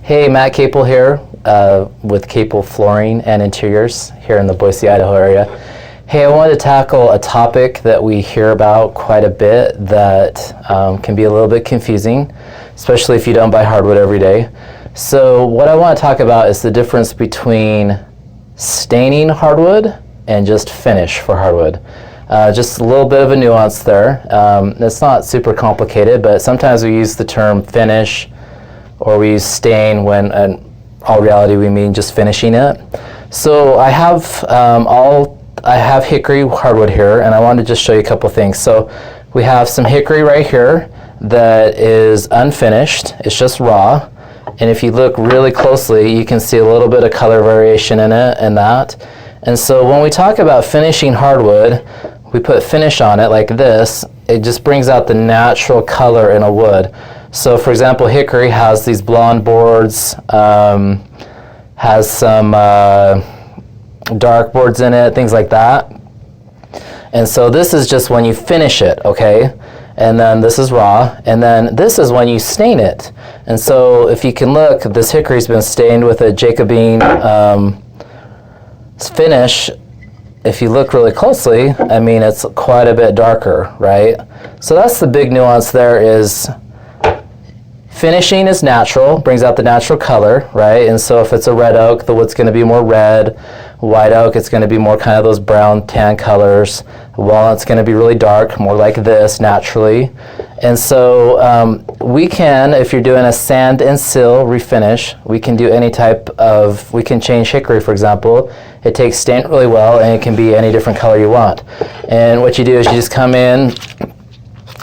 Hey, Matt Capell here with Capell Flooring and Interiors here in the Boise, Idaho area. Hey, I wanted to tackle a topic that we hear about quite a bit that can be a little bit confusing, especially if you don't buy hardwood every day. So what I want to talk about is the difference between staining hardwood and just finish for hardwood. Just a little bit of a nuance there. It's not super complicated, but sometimes we use the term finish or we use stain when in all reality we mean just finishing it. So I have hickory hardwood here, and I wanted to just show you a couple things. So we have some hickory right here that is unfinished. It's just raw. And if you look really closely, you can see a little bit of color variation in it and that. And so when we talk about finishing hardwood, we put finish on it like this. It just brings out the natural color in a wood. So for example, hickory has these blonde boards, has some dark boards in it, things like that. And so this is just when you finish it, okay? And then this is raw, and then this is when you stain it. And so if you can look, this hickory's been stained with a Jacobean finish. If you look really closely, I mean, it's quite a bit darker, right? So that's the big nuance there is finishing is natural, brings out the natural color, right? And so if it's a red oak, the wood's going to be more red. White oak, it's going to be more kind of those brown tan colors. Walnut's going to be really dark, more like this naturally. And so we can, if you're doing a sand and sill refinish, we can do any type of, we can change hickory, for example. It takes stain really well, and it can be any different color you want. And what you do is you just come in,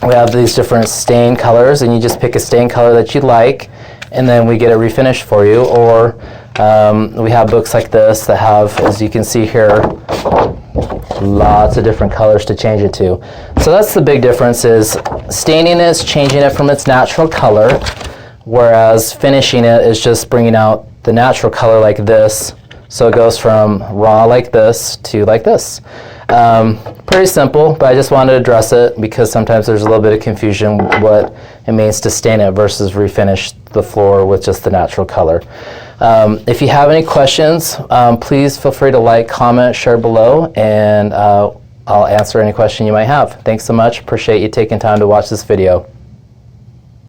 we have these different stain colors, and you just pick a stain color that you like, and then we get it refinished for you. Or we have books like this that have, as you can see here, lots of different colors to change it to. So that's the big difference, is staining it is changing it from its natural color, whereas finishing it is just bringing out the natural color like this. So it goes from raw like this to like this. Pretty simple, but I just wanted to address it because sometimes there's a little bit of confusion what it means to stain it versus refinish the floor with just the natural color. If you have any questions, please feel free to like, comment, share below, and I'll answer any question you might have. Thanks so much. Appreciate you taking time to watch this video.